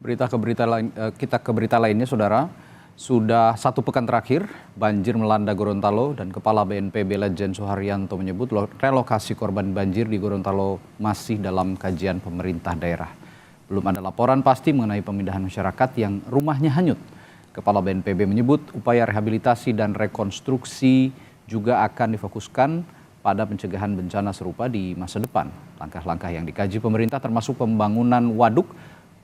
Kita ke berita lainnya, Saudara. Sudah satu pekan terakhir, banjir melanda Gorontalo dan Kepala BNPB Lejen Suharyanto menyebut relokasi korban banjir di Gorontalo masih dalam kajian pemerintah daerah. Belum ada laporan pasti mengenai pemindahan masyarakat yang rumahnya hanyut. Kepala BNPB menyebut upaya rehabilitasi dan rekonstruksi juga akan difokuskan pada pencegahan bencana serupa di masa depan. Langkah-langkah yang dikaji pemerintah termasuk pembangunan waduk,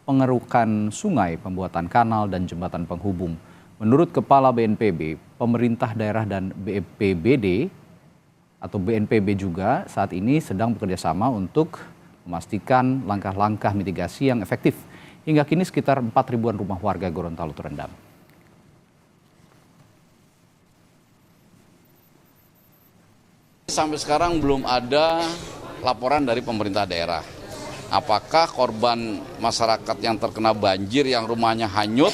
pengerukan sungai, pembuatan kanal dan jembatan penghubung. Menurut Kepala BNPB, pemerintah daerah dan BPBD atau BNPB juga saat ini sedang bekerja sama untuk memastikan langkah-langkah mitigasi yang efektif. Hingga kini sekitar 4.000-an rumah warga Gorontalo terendam. Sampai sekarang belum ada laporan dari pemerintah daerah. Apakah korban masyarakat yang terkena banjir yang rumahnya hanyut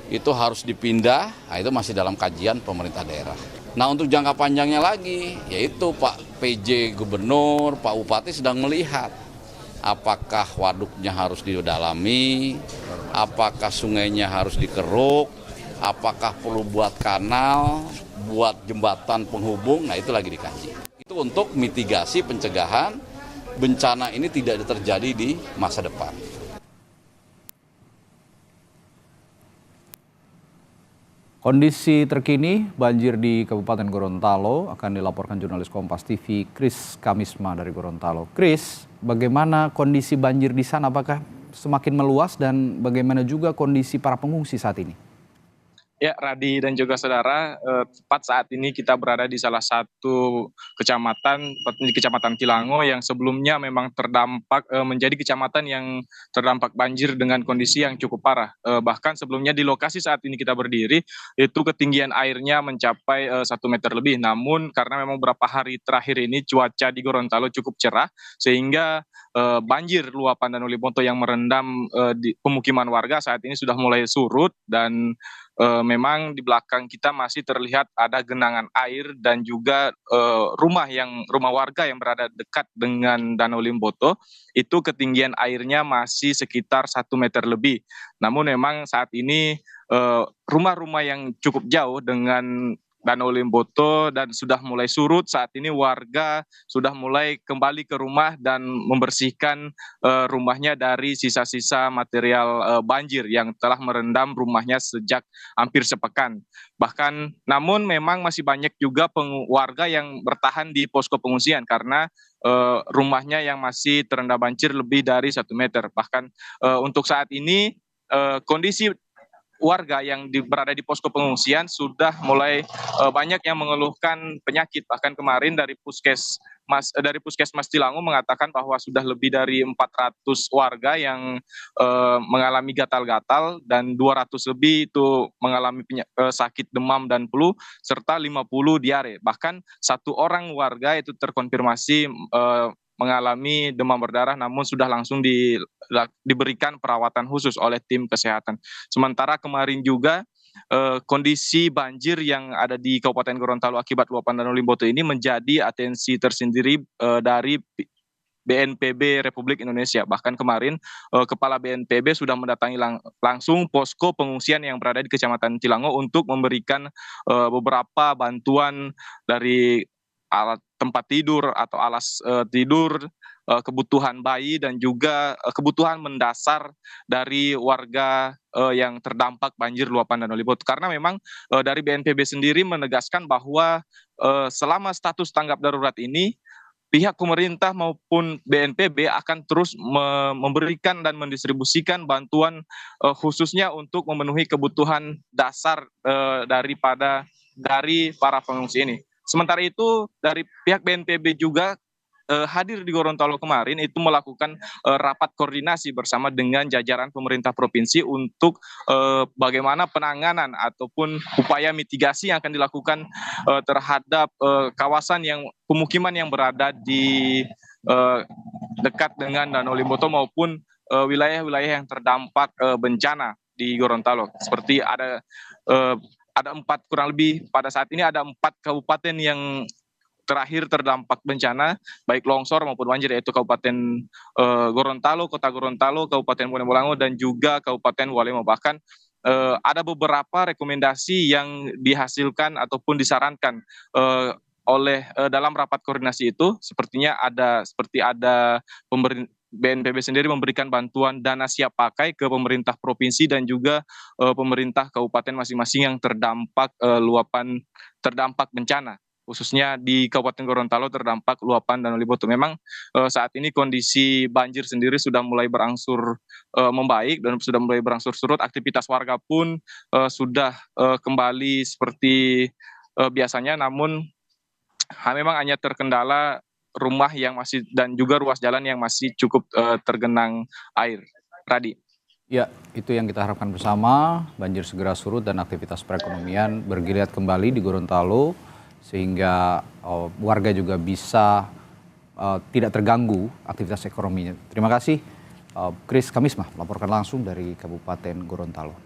itu harus dipindah? Nah, itu masih dalam kajian pemerintah daerah. Nah, untuk jangka panjangnya lagi, yaitu Pak PJ Gubernur, Pak Bupati sedang melihat apakah waduknya harus didalami, apakah sungainya harus dikeruk, apakah perlu buat kanal, buat jembatan penghubung. Nah, itu lagi dikaji. Itu untuk mitigasi pencegahan bencana ini tidak terjadi di masa depan. Kondisi terkini banjir di Kabupaten Gorontalo akan dilaporkan jurnalis Kompas TV Kris Kamisma dari Gorontalo. Kris, bagaimana kondisi banjir di sana? Apakah semakin meluas dan bagaimana juga kondisi para pengungsi saat ini? Ya, Radi dan juga saudara, tepat saat ini kita berada di salah satu kecamatan, di Kecamatan Tilango yang sebelumnya memang terdampak, menjadi kecamatan yang terdampak banjir dengan kondisi yang cukup parah. Bahkan sebelumnya di lokasi saat ini kita berdiri, itu ketinggian airnya mencapai 1 meter lebih. Namun karena memang beberapa hari terakhir ini cuaca di Gorontalo cukup cerah, sehingga banjir luapan Danau Liboto yang merendam di pemukiman warga saat ini sudah mulai surut dan memang di belakang kita masih terlihat ada genangan air dan juga rumah warga yang berada dekat dengan Danau Liboto itu ketinggian airnya masih sekitar 1 meter lebih. Namun memang saat ini rumah-rumah yang cukup jauh dengan Danau Liboto dan sudah mulai surut. Saat ini warga sudah mulai kembali ke rumah dan membersihkan rumahnya dari sisa-sisa material banjir yang telah merendam rumahnya sejak hampir sepekan. Bahkan namun memang masih banyak juga warga yang bertahan di posko pengungsian karena rumahnya yang masih terendam banjir lebih dari 1 meter. Bahkan untuk saat ini kondisi warga yang berada di posko pengungsian sudah mulai banyak yang mengeluhkan penyakit. Bahkan kemarin dari Puskesmas Tilango mengatakan bahwa sudah lebih dari 400 warga yang mengalami gatal-gatal dan 200 lebih itu mengalami sakit demam dan flu serta 50 diare. Bahkan satu orang warga itu terkonfirmasi mengalami demam berdarah namun sudah langsung diberikan perawatan khusus oleh tim kesehatan. Sementara kemarin juga kondisi banjir yang ada di Kabupaten Gorontalo akibat luapan Danau Liboto ini menjadi atensi tersendiri dari BNPB Republik Indonesia. Bahkan kemarin Kepala BNPB sudah mendatangi langsung posko pengungsian yang berada di Kecamatan Tilango untuk memberikan beberapa bantuan dari alat tempat tidur atau alas tidur, kebutuhan bayi dan juga kebutuhan mendasar dari warga yang terdampak banjir luapan Danau Liboto. Karena memang dari BNPB sendiri menegaskan bahwa selama status tanggap darurat ini pihak pemerintah maupun BNPB akan terus memberikan dan mendistribusikan bantuan khususnya untuk memenuhi kebutuhan dasar dari para pengungsi ini. Sementara itu dari pihak BNPB juga hadir di Gorontalo kemarin itu melakukan rapat koordinasi bersama dengan jajaran pemerintah provinsi untuk bagaimana penanganan ataupun upaya mitigasi yang akan dilakukan terhadap kawasan pemukiman yang berada di dekat dengan Danau Liboto maupun wilayah-wilayah yang terdampak bencana di Gorontalo. Seperti ada kurang lebih pada saat ini ada 4 kabupaten yang terakhir terdampak bencana baik longsor maupun banjir, yaitu Kabupaten Gorontalo, Kota Gorontalo, Kabupaten Bonegolango, dan juga Kabupaten Walemo. Bahkan ada beberapa rekomendasi yang dihasilkan ataupun disarankan oleh dalam rapat koordinasi itu, sepertinya ada BNPB sendiri memberikan bantuan dana siap pakai ke pemerintah provinsi dan juga pemerintah kabupaten masing-masing yang terdampak bencana, khususnya di Kabupaten Gorontalo terdampak luapan Danau Liboto. Memang saat ini kondisi banjir sendiri sudah mulai berangsur membaik dan sudah mulai berangsur surut. Aktivitas warga pun sudah kembali seperti biasanya, namun memang hanya terkendala rumah yang masih dan juga ruas jalan yang masih cukup tergenang air. Radi. Ya, itu yang kita harapkan bersama, banjir segera surut dan aktivitas perekonomian bergeliat kembali di Gorontalo, sehingga warga juga bisa tidak terganggu aktivitas ekonominya. Terima kasih, Kris Kamismah melaporkan langsung dari Kabupaten Gorontalo.